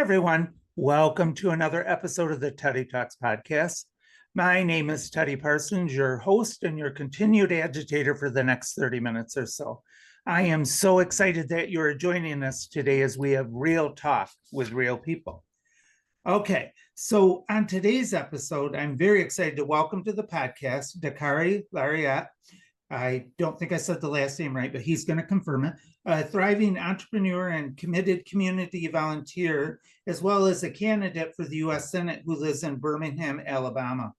everyone. Welcome to another episode of the Tedi Talks Podcast. My name is Teddy Parsons, your host and your continued agitator for the next 30 minutes or so. I am so excited that you are joining us today as we have real talk with real people. Okay, so on today's episode, I'm very excited to welcome to the podcast Dakarai Larriett. I don't think I said the last name right, but he's going to confirm it. A thriving entrepreneur and committed community volunteer, as well as a candidate for the U.S. Senate who lives in Birmingham, Alabama.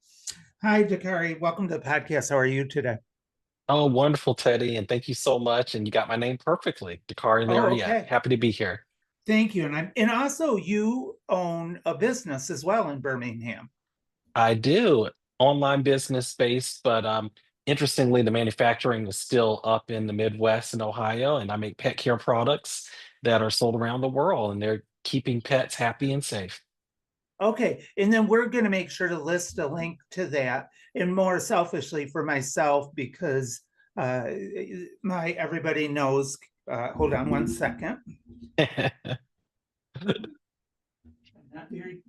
Hi, Dakarai. Welcome to the podcast. How are you today? Oh, wonderful, Teddy, and thank you so much. And you got my name perfectly, Dakarai and Oh, Larriett. okay. Happy to be here. Thank you. And also you own a business as well in Birmingham. I do online business based, but interestingly, the manufacturing is still up in the Midwest in Ohio, and I make pet care products that are sold around the world, and they're keeping pets happy and safe. Okay, and then we're going to make sure to list a link to that, and more selfishly for myself because my everybody knows. Hold on one second. Not very.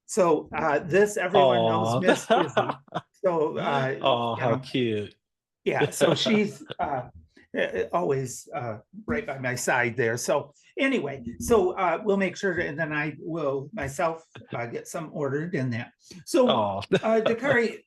So this everyone knows Miss Busy. So Oh, how cute. yeah. So she's always right by my side there. So anyway, so we'll make sure to, and then I will myself get some ordered in that. So Oh, Dakarai,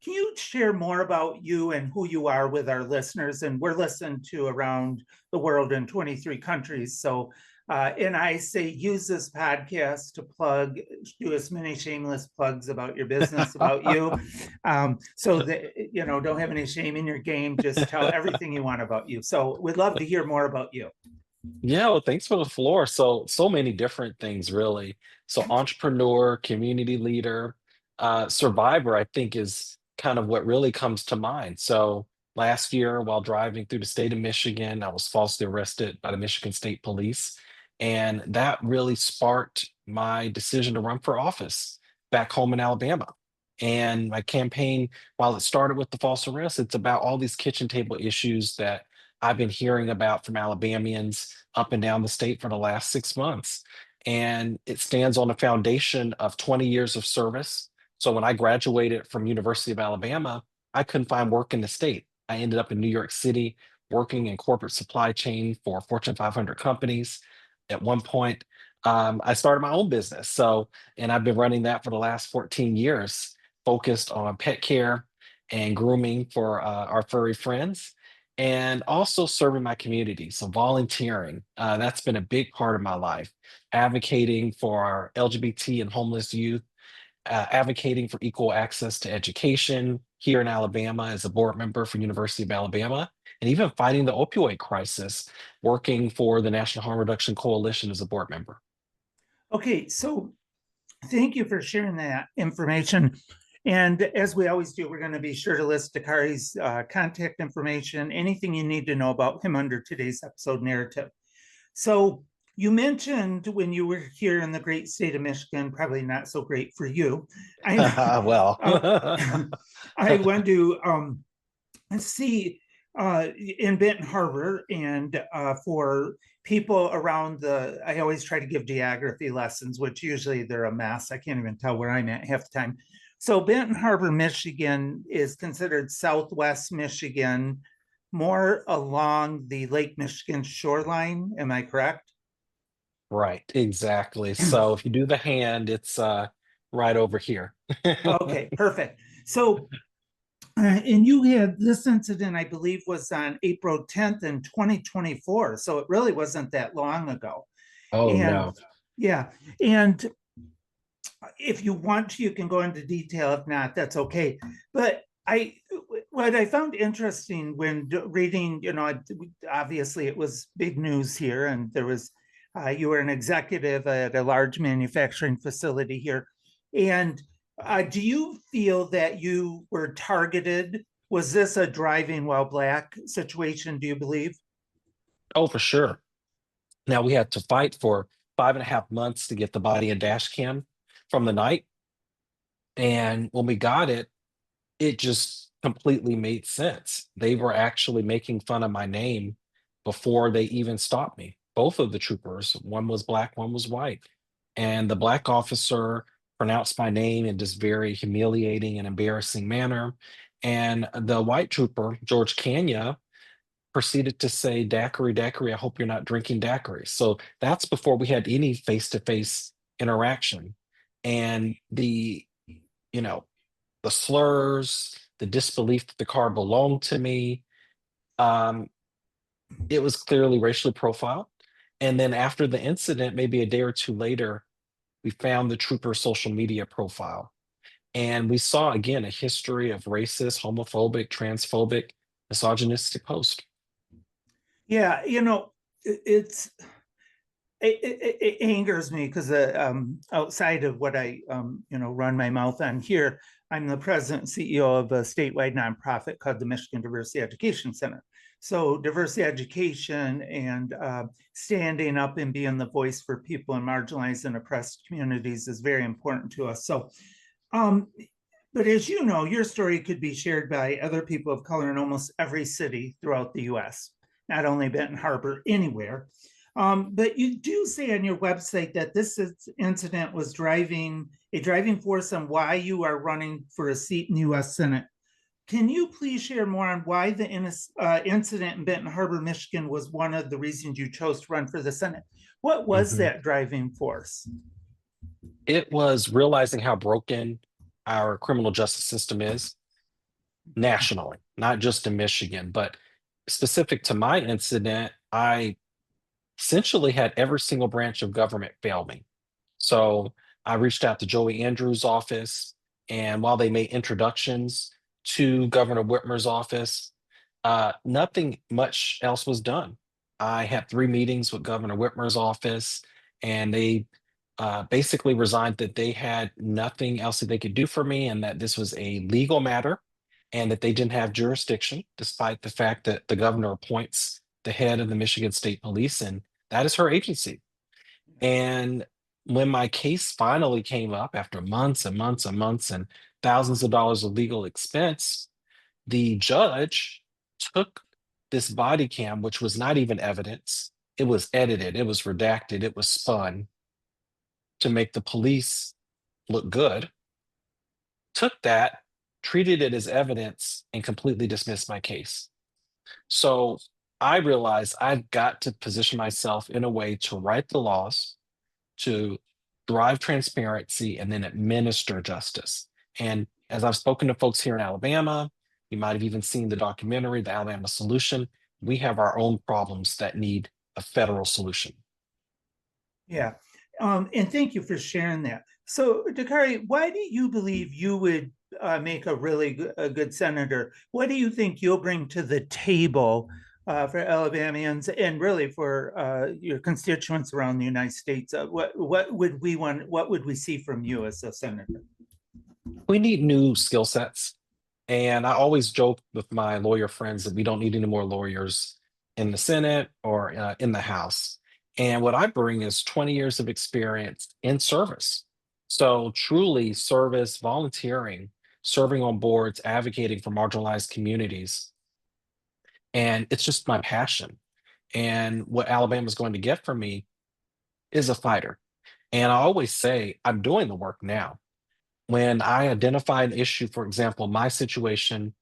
can you share more about you and who you are with our listeners? And we're listened to around the world in 23 countries. So and I say use this podcast to plug, do as many shameless plugs about your business, about you. So that, you know, don't have any shame in your game. Just tell everything you want about you. So we'd love to hear more about you. Yeah, well, thanks for the floor. So many different things, really. So, entrepreneur, community leader, survivor, I think is kind of what really comes to mind. So, last year, while driving through the state of Michigan, I was falsely arrested by the Michigan State Police. And that really sparked my decision to run for office back home in Alabama. And my campaign, while it started with the false arrest, it's about all these kitchen table issues that I've been hearing about from Alabamians up and down the state for the last 6 months. And it stands on a foundation of 20 years of service. So when I graduated from University of Alabama, I couldn't find work in the state. I ended up in New York City working in corporate supply chain for Fortune 500 companies. At one point, I started my own business. And I've been running that for the last 14 years, focused on pet care and grooming for our furry friends and also serving my community. So volunteering, that's been a big part of my life. Advocating for our LGBT and homeless youth, advocating for equal access to education here in Alabama as a board member for University of Alabama, and even fighting the opioid crisis, working for the National Harm Reduction Coalition as a board member. Okay, so thank you for sharing that information. And as we always do, we're going to be sure to list Dakarai's contact information, anything you need to know about him under today's episode narrative. So you mentioned when you were here in the great state of Michigan, probably not so great for you. Well, I went to see in Benton Harbor, and for people around I always try to give geography lessons, which usually they're a mess. I can't even tell where I'm at half the time. So Benton Harbor, Michigan is considered Southwest Michigan, more along the Lake Michigan shoreline. Am I correct? right, exactly. So if you do the hand, it's right over here. Okay, perfect. So, and you had this incident, I believe, was on April 10th in 2024. So it really wasn't that long ago. Oh And no. yeah, and if you want to, you can go into detail. If not, that's okay. But what I found interesting when reading, you know, obviously it was big news here, and there was, you were an executive at a large manufacturing facility here. And do you feel that you were targeted? Was this a driving while black situation, do you believe? Oh, for sure. Now we had to fight for 5.5 months to get the body and dash cam from the night. And when we got it, it just completely made sense. They were actually making fun of my name before they even stopped me. Both of the troopers, one was black, one was white. And the Black officer pronounced my name in this very humiliating and embarrassing manner. And the white trooper, George Kanya, proceeded to say, Dakarai, Dakarai, I hope you're not drinking daiquiri. So that's before we had any face-to-face interaction. And you know, the slurs, the disbelief that the car belonged to me, um, it was clearly racially profiled. And then after the incident, maybe a day or two later, we found the trooper's social media profile. And we saw again a history of racist, homophobic, transphobic, misogynistic posts. Yeah, it's it angers me because outside of what I run my mouth on here, I'm the president and CEO of a statewide nonprofit called the Michigan Diversity Education Center. So diversity education and standing up and being the voice for people in marginalized and oppressed communities is very important to us. So, but as you know, your story could be shared by other people of color in almost every city throughout the U.S., not only Benton Harbor, anywhere. But you do say on your website that this incident was a driving force on why you are running for a seat in the U.S. Senate. Can you please share more on why the incident in Benton Harbor, Michigan was one of the reasons you chose to run for the Senate? What was Mhm. that driving force? It was realizing how broken our criminal justice system is nationally, not just in Michigan, but specific to my incident, I essentially had every single branch of government fail me. So I reached out to Joey Andrews' office, and while they made introductions to Governor Whitmer's office, nothing much else was done. I had 3 meetings with Governor Whitmer's office, and they basically resigned that they had nothing else that they could do for me, and that this was a legal matter, and that they didn't have jurisdiction, despite the fact that the governor appoints the head of the Michigan State Police, and that is her agency. And when my case finally came up after months and months and months and thousands of dollars of legal expense, the judge took this body cam, which was not even evidence. It was edited, it was redacted, it was spun to make the police look good, took that, treated it as evidence, and completely dismissed my case. So I realized I've got to position myself in a way to write the laws, to drive transparency, and then administer justice. And as I've spoken to folks here in Alabama, you might have even seen the documentary, The Alabama Solution. We have our own problems that need a federal solution. Yeah. And thank you for sharing that. So, Dakarai, why do you believe you would make a good senator? What do you think you'll bring to the table for Alabamians and really for your constituents around the United States? What would we want? What would we see from you as a senator? We need new skill sets. And I always joke with my lawyer friends that we don't need any more lawyers in the Senate or in the House. And what I bring is 20 years of experience in service. So, truly, service, volunteering, serving on boards, advocating for marginalized communities. And it's just my passion. And what Alabama's going to get from me is a fighter. And I always say, I'm doing the work now. When I identify an issue, for example, my situation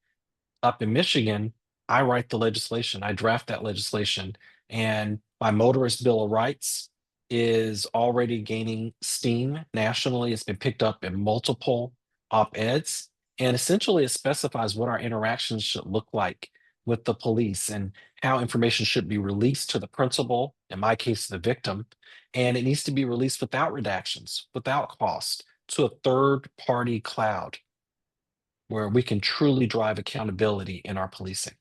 up in Michigan, I write the legislation, I draft that legislation, and my motorist bill of rights is already gaining steam nationally. It's been picked up in multiple op-eds, and essentially it specifies what our interactions should look like with the police and how information should be released to the principal, in my case, the victim, and it needs to be released without redactions, without cost, to a third party cloud where we can truly drive accountability in our policing.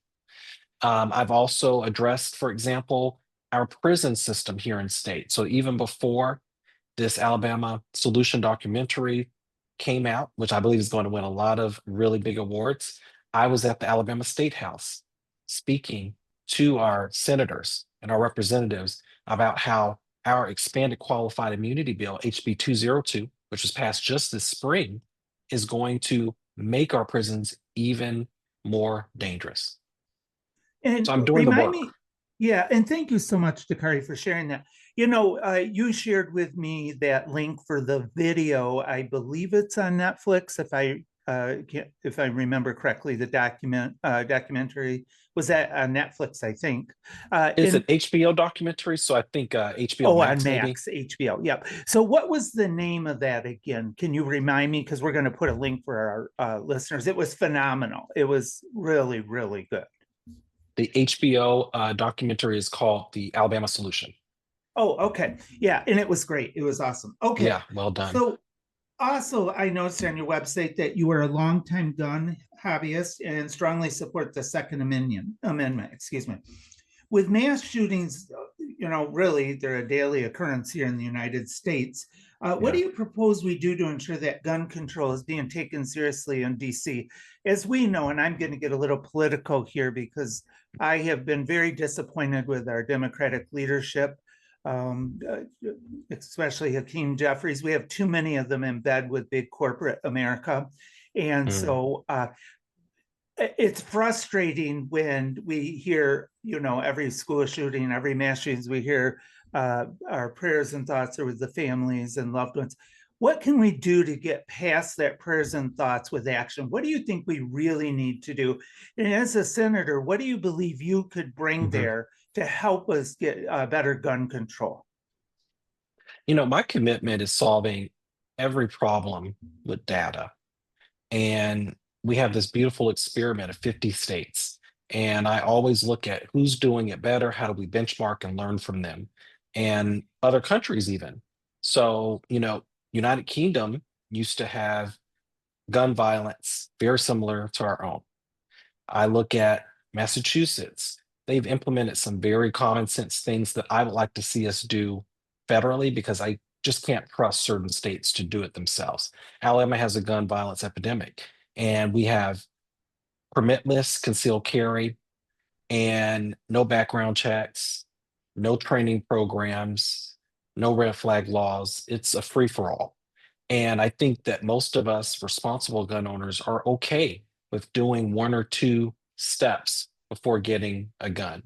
I've also addressed, for example, our prison system here in state. So even before this Alabama Solution documentary came out, which I believe is going to win a lot of really big awards, I was at the Alabama State House speaking to our senators and our representatives about how our expanded qualified immunity bill, HB 202, which was passed just this spring, is going to make our prisons even more dangerous. And So I'm doing the remind work. me, yeah, and thank you so much, Dakarai, for sharing that. You shared with me that link for the video. I believe it's on Netflix, if I remember correctly. The documentary was that on Netflix, I think. It's an In HBO documentary, so I think HBO Oh, on Max maybe. Max, HBO. Yep. So, what was the name of that again? Can you remind me? Because we're going to put a link for our listeners. It was phenomenal. It was really, really good. The HBO documentary is called The Alabama Solution. Oh, okay. Yeah. And it was great. It was awesome. Okay. Yeah, well done. So, also, I noticed on your website that you are a longtime gun hobbyist and strongly support the Second Amendment, excuse me. With mass shootings, really, they're a daily occurrence here in the United States. What do Yeah. you propose we do to ensure that gun control is being taken seriously in DC? As we know, and I'm going to get a little political here because I have been very disappointed with our Democratic leadership, um, uh, especially Hakeem Jeffries. We have too many of them in bed with big corporate America. And Mm. so it's frustrating when we hear, every school shooting, every mass shootings, we hear our prayers and thoughts are with the families and loved ones. What can we do to get past that prayers and thoughts with action? What do you think we really need to do? And as a senator, what do you believe you could bring Mhm. there to help us get better gun control? My commitment is solving every problem with data. And we have this beautiful experiment of 50 states. And I always look at who's doing it better, how do we benchmark and learn from them, and other countries even. So, United Kingdom used to have gun violence very similar to our own. I look at Massachusetts. They've implemented some very common sense things that I would like to see us do federally because I just can't trust certain states to do it themselves. Alabama has a gun violence epidemic, and we have permitless concealed carry and no background checks, no training programs, no red flag laws. It's a free for all. And I think that most of us responsible gun owners are okay with doing one or two steps before getting a gun.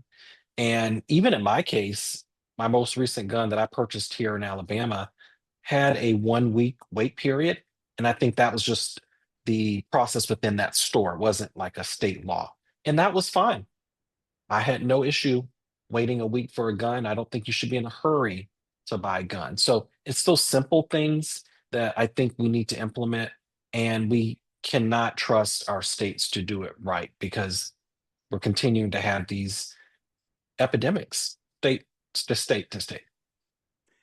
And even in my case, my most recent gun that I purchased here in Alabama had a 1 week wait period. And I think that was just the process within that store. It wasn't like a state law. And that was fine. I had no issue waiting a week for a gun. I don't think you should be in a hurry to buy a gun. So it's those simple things that I think we need to implement, and we cannot trust our states to do it right because we're continuing to have these epidemics, state to state to state.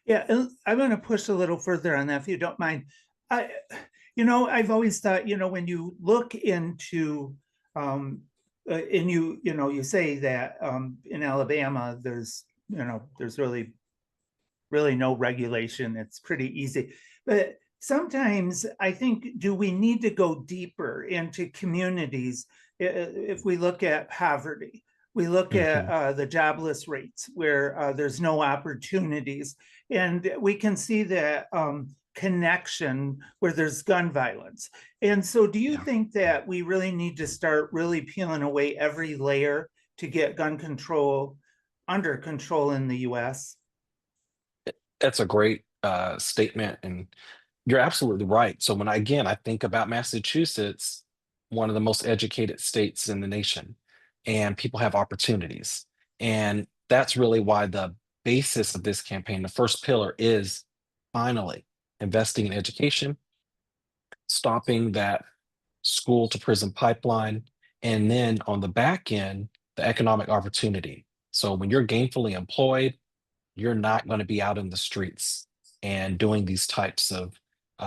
Yeah, and I'm going to push a little further on that if you don't mind. I, I've always thought, when you look into, and you say that in Alabama, there's really, really no regulation. It's pretty easy. But sometimes I think, do we need to go deeper into communities if we look at poverty? We look at Mhm. the jobless rates where there's no opportunities. And we can see that connection where there's gun violence. And so, do you Yeah. think that we really need to start really peeling away every layer to get gun control under control in the US? That's a great statement. And you're absolutely right. So again, I think about Massachusetts, one of the most educated states in the nation, and people have opportunities. And that's really why the basis of this campaign, the first pillar is finally investing in education, stopping that school to prison pipeline, and then on the back end, the economic opportunity. So when you're gainfully employed, you're not going to be out in the streets and doing these types of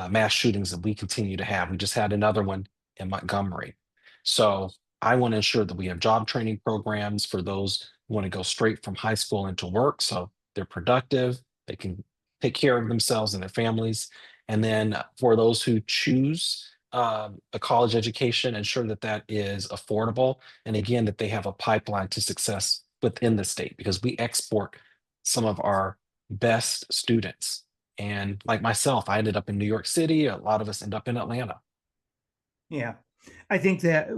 mass shootings that we continue to have. We just had another one in Montgomery. So I want to ensure that we have job training programs for those who want to go straight from high school into work. So they're productive, they can take care of themselves and their families. And then for those who choose a college education, ensure that that is affordable. And again, that they have a pipeline to success within the state because we export some of our best students. And like myself, I ended up in New York City. A lot of us end up in Atlanta. Yeah. I think that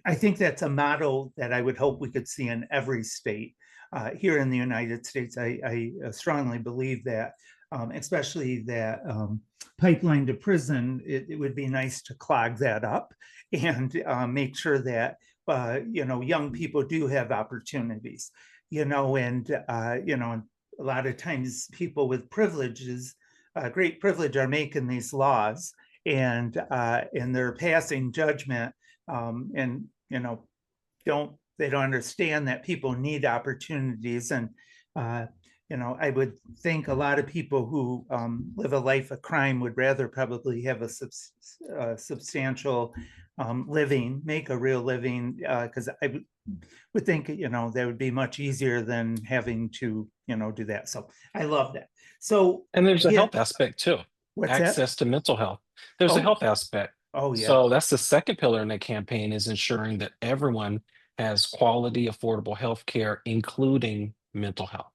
I think that's a model that I would hope we could see in every state here in the United States. I strongly believe that, especially that pipeline to prison. It would be nice to clog that up and make sure that young people do have opportunities. And a lot of times people with privileges, great privilege, are making these laws and they're passing judgment, and they don't understand that people need opportunities. And I would think a lot of people who live a life of crime would rather probably have a substantial living, make a real living, because I would think that would be much easier than having to do that. So I love that. So And there's a yeah, health aspect too. what's that? Access to mental health. There's a Oh, health aspect. oh yeah. So that's the second pillar in the campaign, is ensuring that everyone has quality, affordable health care, including mental health.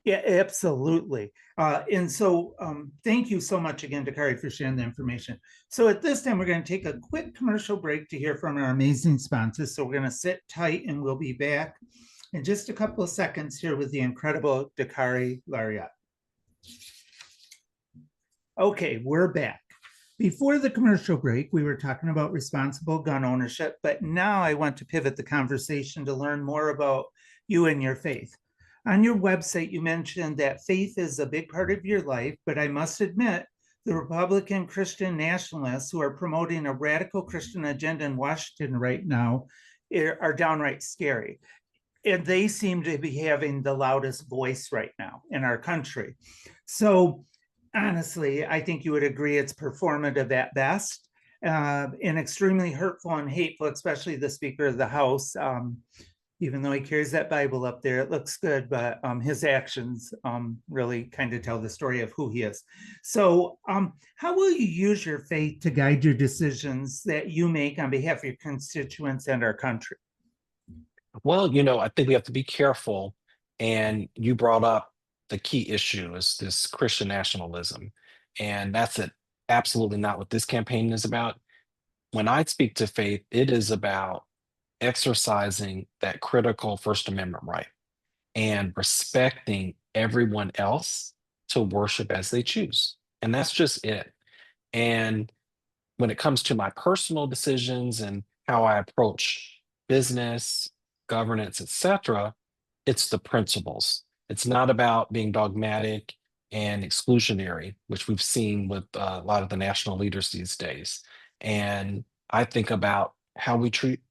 Yeah, absolutely. And so thank you so much again, Dakarai, for sharing the information. So at this time, we're going to take a quick commercial break to hear from our amazing sponsors. So we're going to sit tight and we'll be back in just a couple of seconds here with the incredible Dakarai Larriett. Okay, we're back. Before the commercial break, we were talking about responsible gun ownership, but now I want to pivot the conversation to learn more about you and your faith. On your website, you mentioned that faith is a big part of your life, but I must admit, the Republican Christian nationalists who are promoting a radical Christian agenda in Washington right now are downright scary. And they seem to be having the loudest voice right now in our country. So honestly, I think you would agree it's performative at best, and extremely hurtful and hateful, especially the Speaker of the House. Even though he carries that Bible up there, it looks good, but his actions really kind of tell the story of who he is. So how will you use your faith to guide your decisions that you make on behalf of your constituents and our country? Well, I think we have to be careful. And you brought up the key issue is this Christian nationalism. And that's it. Absolutely not what this campaign is about. When I speak to faith, it is about exercising that critical First Amendment right and respecting everyone else to worship as they choose. And that's just it. And when it comes to my personal decisions and how I approach business, governance, etc., it's the principles. It's not about being dogmatic and exclusionary, which we've seen with a lot of the national leaders these days. And I think about how we treat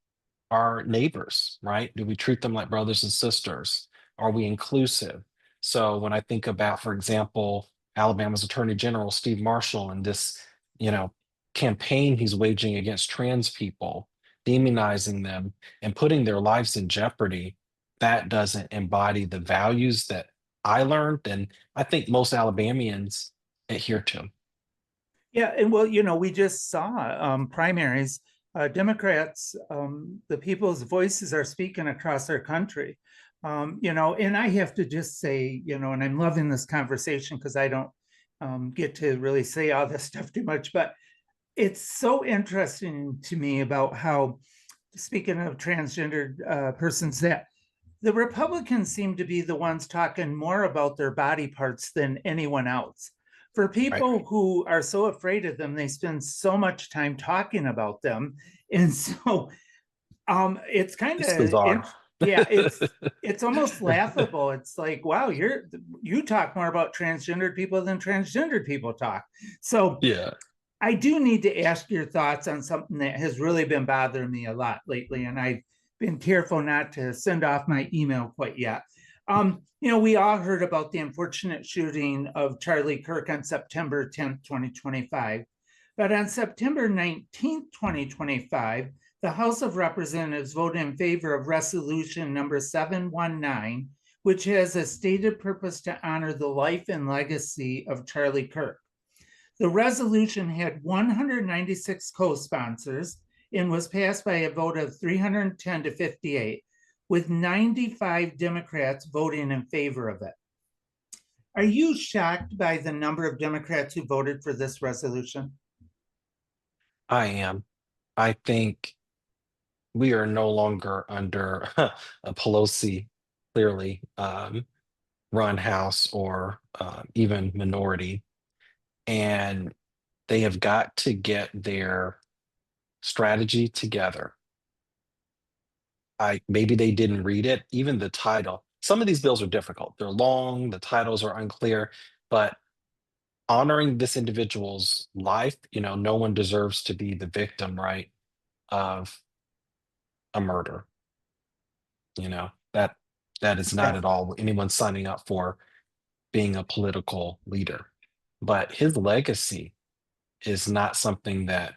our neighbors, right? Do we treat them like brothers and sisters? Are we inclusive? So when I think about, for example, Alabama's Attorney General Steve Marshall and this, you know, campaign he's waging against trans people, demonizing them and putting their lives in jeopardy, that doesn't embody the values that I learned and I think most Alabamians adhere to. Yeah, and well, we just saw primaries. Democrats, the people's voices are speaking across our country. And I have to just say, and I'm loving this conversation because I don't get to really say all this stuff too much, but it's so interesting to me about how, speaking of transgendered persons, that the Republicans seem to be the ones talking more about their body parts than anyone else. For Right. people who are so afraid of them, they spend so much time talking about them. And so it's kind It's of, bizarre. yeah, it's almost laughable. It's like, wow, you talk more about transgendered people than transgendered people talk. So Yeah. I do need to ask your thoughts on something that has really been bothering me a lot lately, and I've been careful not to send off my email quite yet. We all heard about the unfortunate shooting of Charlie Kirk on September 10th, 2025. But on September 19th, 2025, the House of Representatives voted in favor of resolution number 719, which has a stated purpose to honor the life and legacy of Charlie Kirk. The resolution had 196 co-sponsors and was passed by a vote of 310 to 58, with 95 Democrats voting in favor of it. Are you shocked by the number of Democrats who voted for this resolution? I am. I think we are no longer under a Pelosi clearly run House or even minority, and they have got to get their strategy together. I maybe they didn't read it, even the title. Some of these bills are difficult. They're long, the titles are unclear, but honoring this individual's life, no one deserves to be the victim, right, of a murder. That is not Yeah. at all what anyone's signing up for, being a political leader. But his legacy is not something that,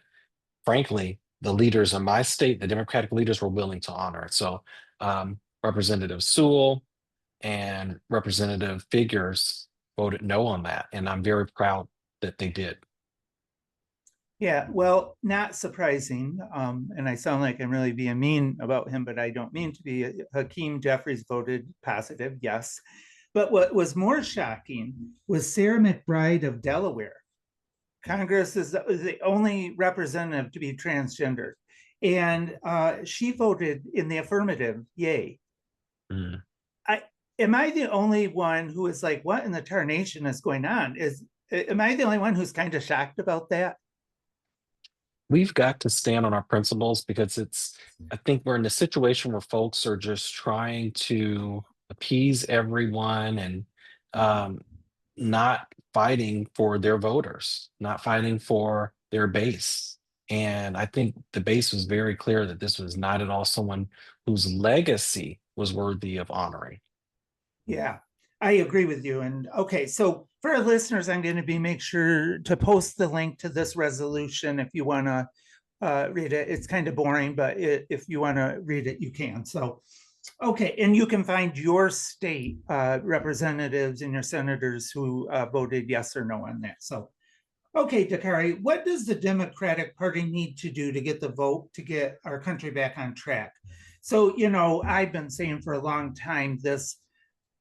frankly, the leaders in my state, the Democratic leaders, were willing to honor. So, Representative Sewell and Representative Figures voted no on that, and I'm very proud that they did. Yeah, well, not surprising. And I sound like I'm really being mean about him, but I don't mean to be. Hakeem Jeffries voted positive, yes. But what was more shocking was Sarah McBride of Delaware. Congress is the only representative to be transgender. And she voted in the affirmative, yay. Mm. Am I the only one who is like, what in the tarnation is going on? Am I the only one who's kind of shocked about that? We've got to stand on our principles because I think we're in a situation where folks are just trying to appease everyone and um, not fighting for their voters, not fighting for their base. And I think the base was very clear that this was not at all someone whose legacy was worthy of honoring. Yeah, I agree with you. And okay, so for our listeners, I'm going to be make sure to post the link to this resolution if you want to read it. It's kind of boring, but if you want to read it, you can. So, okay, and you can find your state representatives and your senators who voted yes or no on that. So, okay, Dakarai, what does the Democratic Party need to do to get the vote to get our country back on track? So, I've been saying for a long time this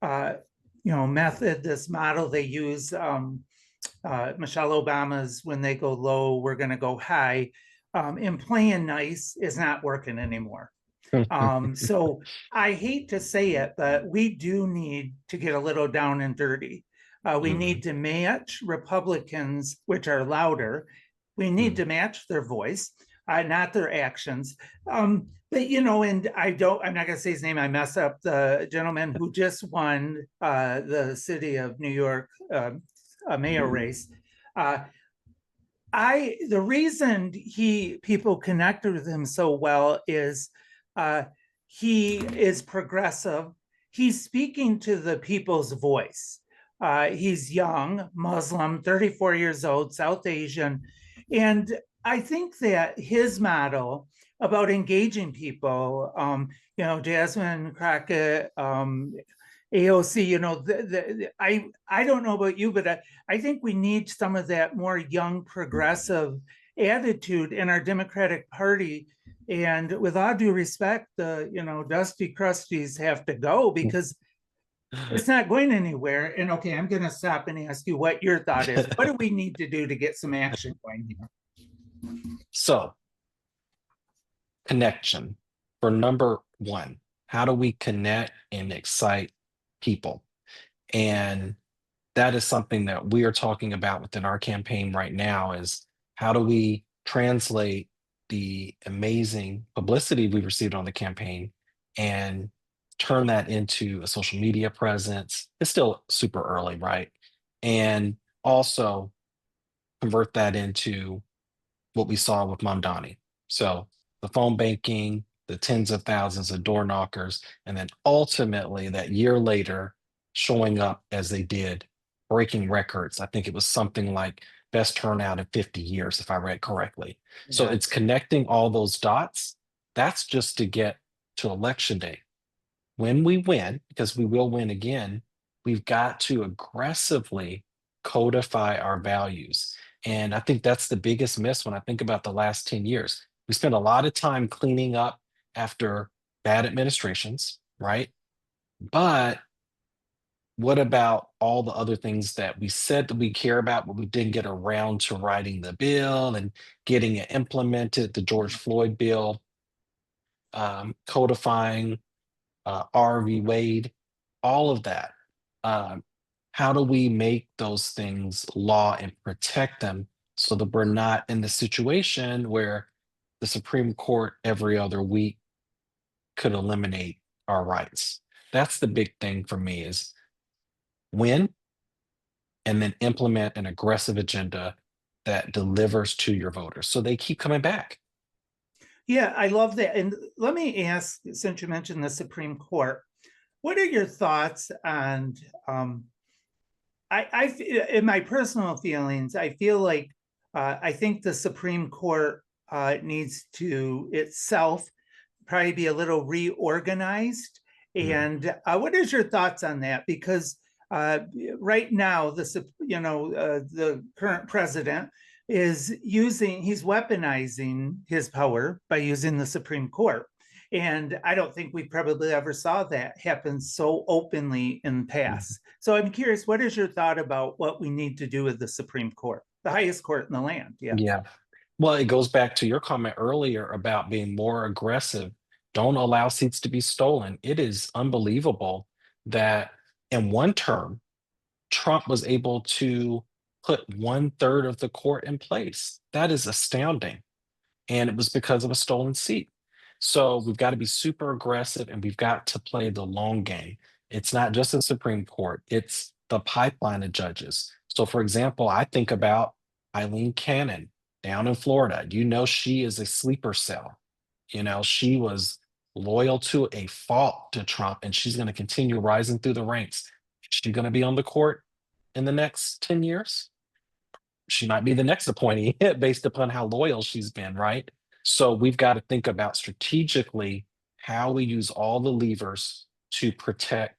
uh, method, this model they use. Michelle Obama's when they go low, we're going to go high. And playing nice is not working anymore. So I hate to say it, but we do need to get a little down and dirty. We Mhm. need to match Republicans, which are louder. We need Mhm. to match their voice, not their actions. But and I'm not gonna say his name. I mess up the gentleman who just won the city of New York mayor race. Uh, the reason people connected with him so well is uh, he is progressive. He's speaking to the people's voice. He's young, Muslim, 34 years old, South Asian, and I think that his model about engaging people, Jasmine Crockett, AOC, I don't know about you, but I think we need some of that more young progressive attitude in our Democratic Party. And with all due respect, the dusty crusties have to go because it's not going anywhere. And okay, I'm going to stop and ask you what your thought is. What do we need to do to get some action going here? So, connection for number one. How do we connect and excite people? And that is something that we are talking about within our campaign right now is how do we translate the amazing publicity we received on the campaign and turn that into a social media presence. It's still super early, right? And also convert that into what we saw with Mamdani. So the phone banking, the tens of thousands of door knockers, and then ultimately that year later showing up as they did, breaking records. I think it was something like best turnout in 50 years, if I read correctly. So Yeah. it's connecting all those dots. That's just to get to election day. When we win, because we will win again, we've got to aggressively codify our values. And I think that's the biggest miss when I think about the last 10 years. We spent a lot of time cleaning up after bad administrations, right? But What about all the other things that we said that we care about, but we didn't get around to writing the bill and getting it implemented? The George Floyd bill, codifying R v. Wade, all of that. Um, how do we make those things law and protect them so that we're not in the situation where the Supreme Court every other week could eliminate our rights? That's the big thing for me is win and then implement an aggressive agenda that delivers to your voters so they keep coming back. Yeah, I love that. And let me ask, since you mentioned the Supreme Court, what are your thoughts on in my personal feelings, I feel like I think the Supreme Court needs to itself probably be a little reorganized. And what is your thoughts on that? Because right now, the current president is he's weaponizing his power by using the Supreme Court. And I don't think we probably ever saw that happen so openly in the past. So I'm curious, what is your thought about what we need to do with the Supreme Court, the highest court in the land? Yeah. Yeah. Well, it goes back to your comment earlier about being more aggressive. Don't allow seats to be stolen. It is unbelievable that in one term, Trump was able to put 1/3 of the court in place. That is astounding. And it was because of a stolen seat. So we've got to be super aggressive and we've got to play the long game. It's not just the Supreme Court, it's the pipeline of judges. So, for example, I think about Eileen Cannon down in Florida. You know, she is a sleeper cell. You know, she was loyal to a fault to Trump and she's going to continue rising through the ranks. Is she going to be on the court in the next 10 years? She might be the next appointee based upon how loyal she's been, right? So we've got to think about strategically how we use all the levers to protect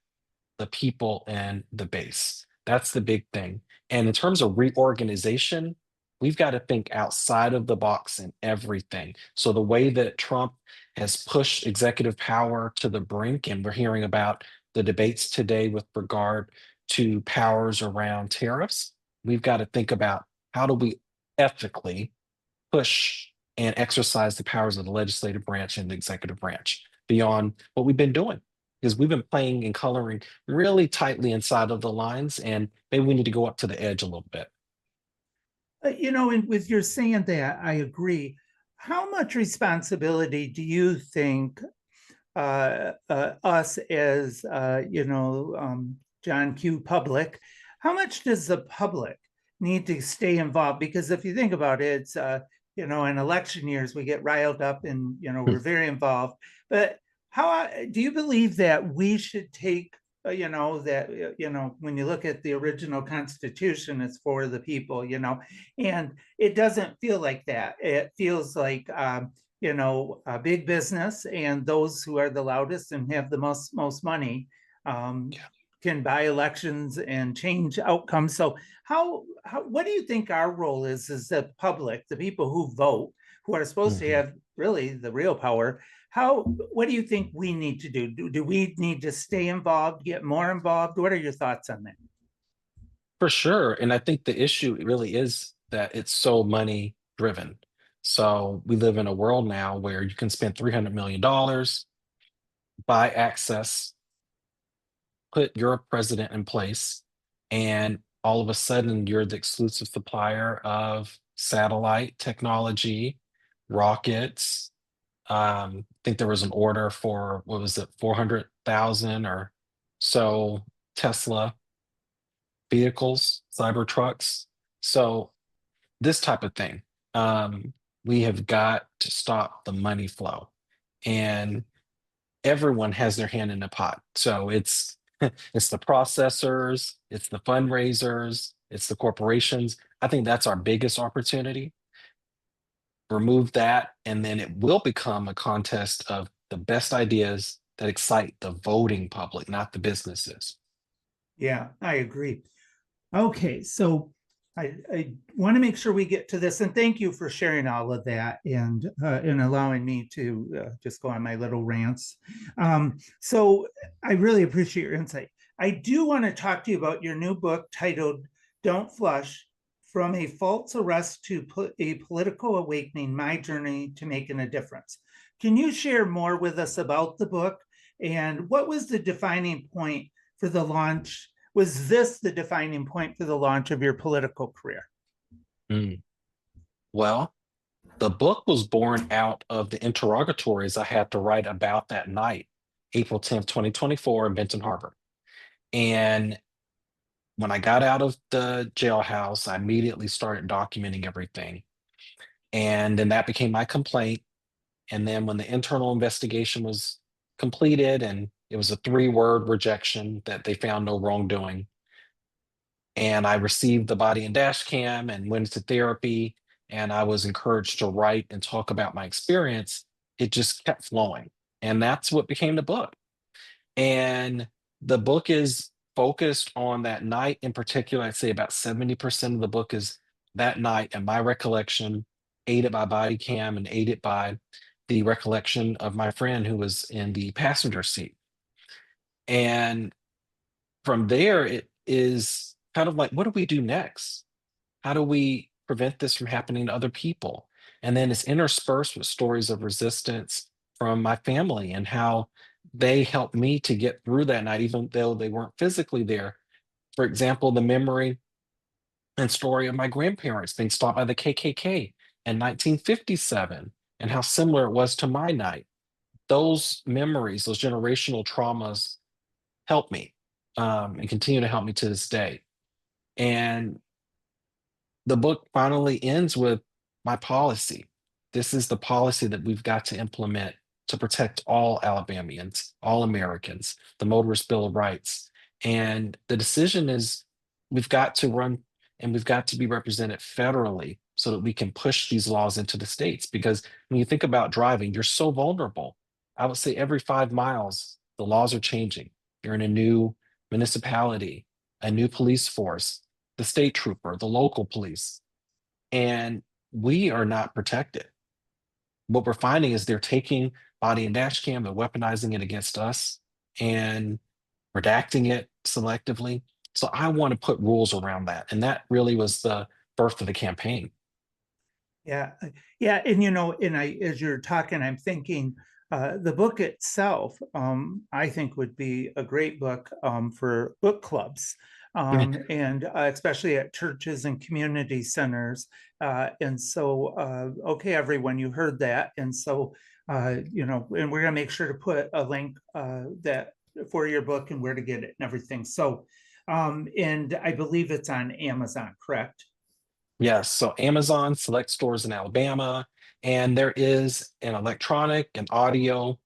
the people and the base. That's the big thing. And in terms of reorganization, we've got to think outside of the box in everything. So the way that Trump has pushed executive power to the brink, and we're hearing about the debates today with regard to powers around tariffs, we've got to think about how do we ethically push and exercise the powers of the legislative branch and the executive branch beyond what we've been doing? Because we've been playing and coloring really tightly inside of the lines, and maybe we need to go up to the edge a little bit. And with your saying that, I agree. How much responsibility do you think us as, John Q. public, how much does the public need to stay involved? Because if you think about it, it's, in election years, we get riled up and, we're very involved. But how do you believe that we should take, when you look at the original Constitution, it's for the people, and it doesn't feel like that. It feels like, big business and those who are the loudest and have the most money can buy elections and change outcomes. So how what do you think our role is the public, the people who vote, who are supposed to have really the real power? What do you think we need to do? Do we need to stay involved, get more involved? What are your thoughts on that? For sure. And I think the issue really is that it's so money driven. So we live in a world now where you can spend $300 million, buy access, put your president in place, and all of a sudden you're the exclusive supplier of satellite technology, rockets. I think there was an order for, what was it, 400,000 or so Tesla vehicles, cyber trucks. So this type of thing, we have got to stop the money flow. And everyone has their hand in the pot. So it's it's the processors, it's the fundraisers, it's the corporations. I think that's our biggest opportunity. Remove that, and then it will become a contest of the best ideas that excite the voting public, not the businesses. Yeah, I agree. Okay, so I want to make sure we get to this, and thank you for sharing all of that and allowing me to just go on my little rants. So I really appreciate your insight. I do want to talk to you about your new book titled Don't Flush: From a False Arrest to a Political Awakening, My Journey to Making a Difference. Can you share more with us about the book, and what was the defining point for the launch? Was this the defining point for the launch of your political career? Mm. Well, the book was born out of the interrogatories I had to write about that night, April 10th, 2024, in Benton Harbor. And when I got out of the jailhouse, I immediately started documenting everything. And then that became my complaint. And then when the internal investigation was completed and it was a 3-word rejection that they found no wrongdoing, and I received the body and dash cam and went into therapy, and I was encouraged to write and talk about my experience, it just kept flowing. And that's what became the book. And the book is focused on that night in particular. I'd say about 70% of the book is that night and my recollection, aided by body cam and aided by the recollection of my friend who was in the passenger seat. And from there, it is kind of like, what do we do next? How do we prevent this from happening to other people? And then it's interspersed with stories of resistance from my family and how they helped me to get through that night, even though they weren't physically there. For example, the memory and story of my grandparents being stopped by the KKK in 1957 and how similar it was to my night. Those memories, those generational traumas help me and continue to help me to this day. And the book finally ends with my policy. This is the policy that we've got to implement to protect all Alabamians, all Americans, the Motorist Bill of Rights. And the decision is we've got to run and we've got to be represented federally so that we can push these laws into the states. Because when you think about driving, you're so vulnerable. I would say every 5 miles, the laws are changing. You're in a new municipality, a new police force, the state trooper, the local police, and we are not protected. What we're finding is they're taking body and dash cam, they're weaponizing it against us and redacting it selectively. So I want to put rules around that. And that really was the birth of the campaign. Yeah, yeah, and and as you're talking, I'm thinking the book itself, I think would be a great book for book clubs, and especially at churches and community centers. And so, okay, everyone, you heard that, and so and we're gonna make sure to put a link that for your book and where to get it and everything. So, and I believe it's on Amazon, correct? Yes, so Amazon, select stores in Alabama, and there is an electronic, an audio,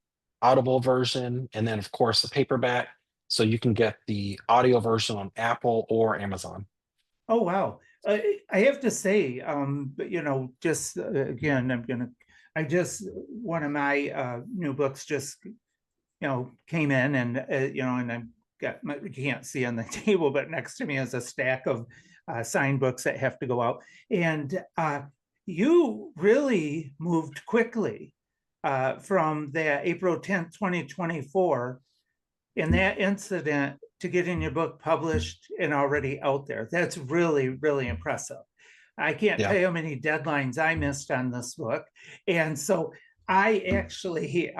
audible version, and then of course a paperback. So you can get the audio version on Apple or Amazon. Oh, wow. I have to say, but just again, one of my new books just, came in, and, and I've you can't see on the table, but next to me is a stack of signed books that have to go out. And you really moved quickly from the April 10th, 2024, in that incident to getting your book published and already out there. That's really, really impressive. I can't Yeah. tell you how many deadlines I missed on this book. And so I actually,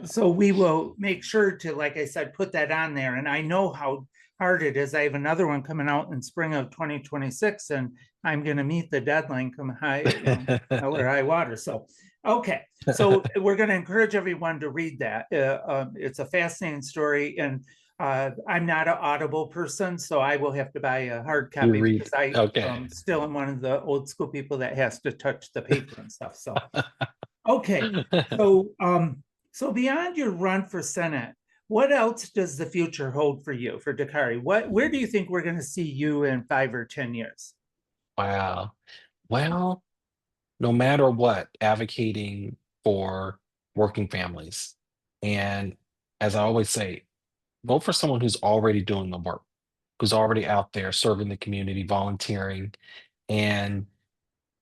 so we will make sure to, like I said, put that on there. And I know how hard it is. I have another one coming out in spring of 2026, and I'm going to meet the deadline come high water. So, okay. So we're going to encourage everyone to read that. It's a fascinating story. And I'm not an Audible person, so I will have to buy a hard You copy read. because I Okay. still am one of the old school people that has to touch the paper and stuff. So, okay. So beyond your run for Senate, what else does the future hold for you, for Dakarai? Where do you think we're going to see you in 5 or 10 years? Wow. Well, no matter what, advocating for working families. And as I always say, vote for someone who's already doing the work, who's already out there serving the community, volunteering. And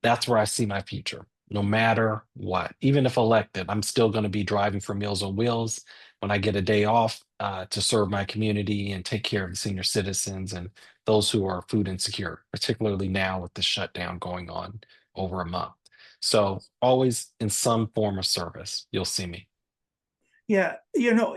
that's where I see my future, no matter what. Even if elected, I'm still going to be driving for Meals on Wheels when I get a day off. to serve my community and take care of the senior citizens and those who are food insecure, particularly now with the shutdown going on over a month. So always in some form of service, you'll see me. Yeah, you know,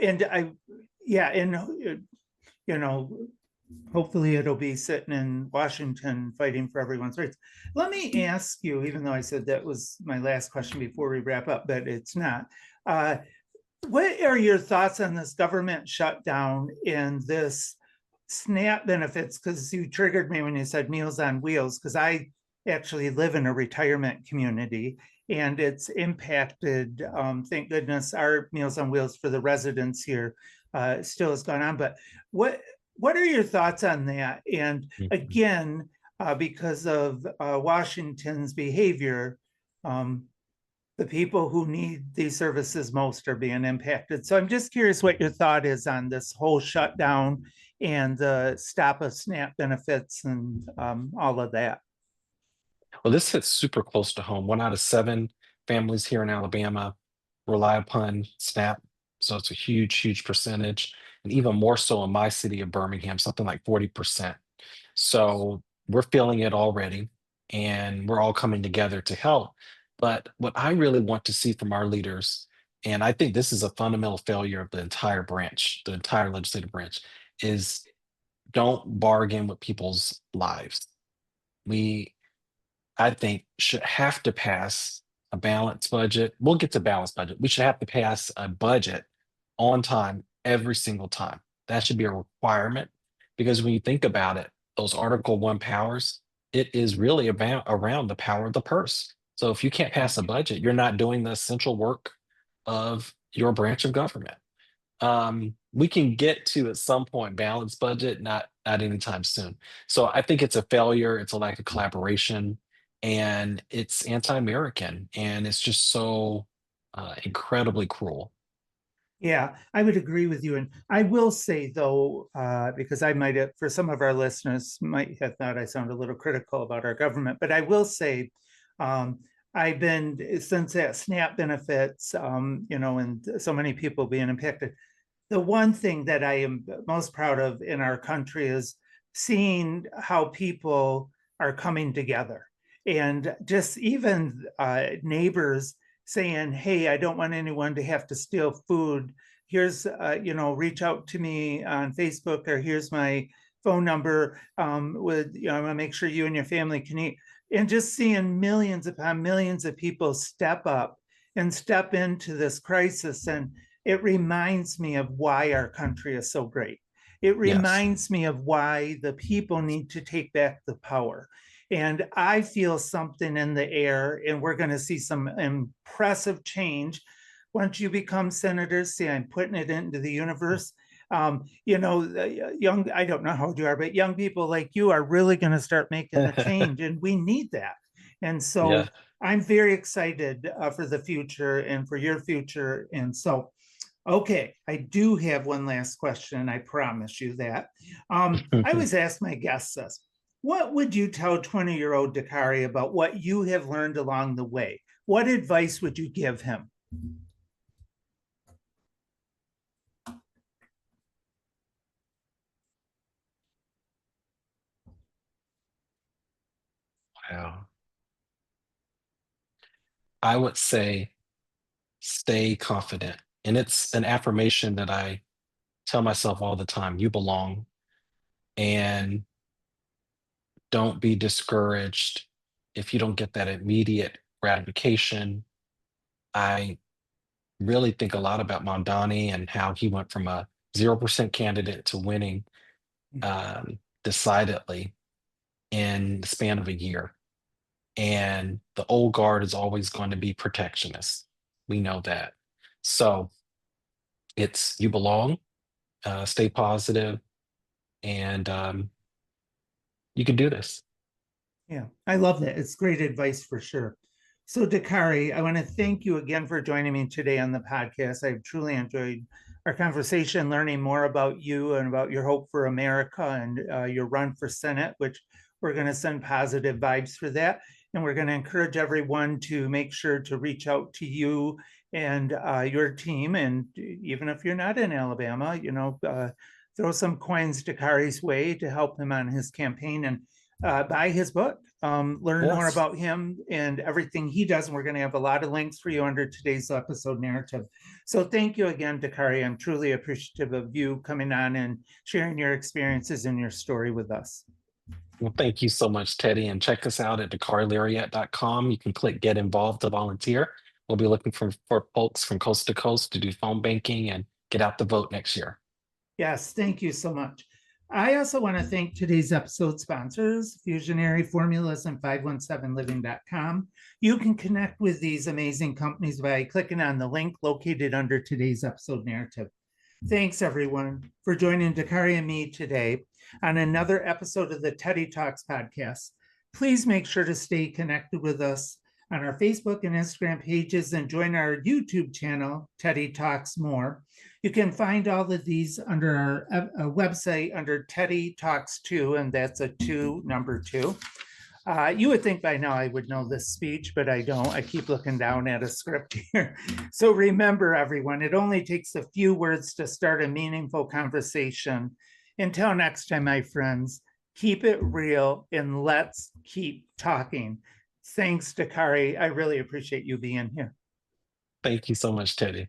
hopefully it'll be sitting in Washington fighting for everyone's rights. Let me ask you, even though I said that was my last question before we wrap up, but it's not. What are your thoughts on this government shutdown and this SNAP benefits? Because you triggered me when you said Meals on Wheels, because I actually live in a retirement community and it's impacted, thank goodness, our Meals on Wheels for the residents here still has gone on. But what are your thoughts on that? And Mhm. again, because of Washington's behavior, the people who need these services most are being impacted. So I'm just curious what your thought is on this whole shutdown and the stop of SNAP benefits and all of that. Well, this hits super close to home. 1 out of 7 families here in Alabama rely upon SNAP. So it's a huge, huge percentage. And even more so in my city of Birmingham, something like 40%. So we're feeling it already, and we're all coming together to help. But what I really want to see from our leaders, and I think this is a fundamental failure of the entire branch, the entire legislative branch, is don't bargain with people's lives. We, I think, should have to pass a balanced budget. We'll get to balanced budget. We should have to pass a budget on time every single time. That should be a requirement because when you think about it, those Article 1 powers, it is really about around the power of the purse. So if you can't pass a budget, you're not doing the essential work of your branch of government. We can get to at some point balanced budget, not anytime soon. So I think it's a failure. It's a lack of collaboration, and it's anti-American, and it's just so incredibly cruel. Yeah, I would agree with you. And I will say, though, because I might have, for some of our listeners, might have thought I sound a little critical about our government, but I will say, um, I've been, since that SNAP benefits, and so many people being impacted, the one thing that I am most proud of in our country is seeing how people are coming together and just even neighbors saying, hey, I don't want anyone to have to steal food. Here's, reach out to me on Facebook, or here's my phone number. I'm gonna make sure you and your family can eat. And just seeing millions upon millions of people step up and step into this crisis. And it reminds me of why our country is so great. It Yes. reminds me of why the people need to take back the power. And I feel something in the air, and we're going to see some impressive change once you become senators. See, I'm putting it into the universe. Young, I don't know how old you are, but young people like you are really going to start making the change, and we need that. And Yeah. so I'm very excited for the future and for your future. And so, okay, I do have one last question. I promise you that. I always ask my guests this. What would you tell 20-year-old Dakarai about what you have learned along the way? What advice would you give him? Wow. I would say stay confident. And it's an affirmation that I tell myself all the time. You belong, and don't be discouraged if you don't get that immediate gratification. I really think a lot about Mondani and how he went from a 0% candidate to winning decidedly in the span of a year. And the old guard is always going to be protectionist. We know that. So it's you belong, stay positive, and you can do this. Yeah, I love that. It's great advice for sure. So, Dakarai, I want to thank you again for joining me today on the podcast. I've truly enjoyed our conversation, learning more about you and about your hope for America and your run for Senate, which we're going to send positive vibes for that. And we're going to encourage everyone to make sure to reach out to you and your team. And even if you're not in Alabama, throw some coins Dakari's way to help him on his campaign, and buy his book. Learn more Yes. about him and everything he does. And we're going to have a lot of links for you under today's episode narrative. So thank you again, Dakarai. I'm truly appreciative of you coming on and sharing your experiences and your story with us. Well, thank you so much, Teddy. And check us out at DakariLarriett.com. You can click Get Involved to volunteer. We'll be looking for folks from coast to coast to do phone banking and get out the vote next year. Yes, thank you so much. I also want to thank today's episode sponsors, Fusionary Formulas and 517living.com. You can connect with these amazing companies by clicking on the link located under today's episode narrative. Thanks, everyone, for joining Dakarai and me today on another episode of the Tedi Talks Podcast. Please make sure to stay connected with us on our Facebook and Instagram pages and join our YouTube channel, Tedi Talks More. You can find all of these under our website under Tedi Talks 2, and that's a 2, number 2. You would think by now I would know this speech, but I don't. I keep looking down at a script here. So remember, everyone, it only takes a few words to start a meaningful conversation. Until next time, my friends, keep it real and let's keep talking. Thanks, Dakarai. I really appreciate you being here. Thank you so much, Teddy.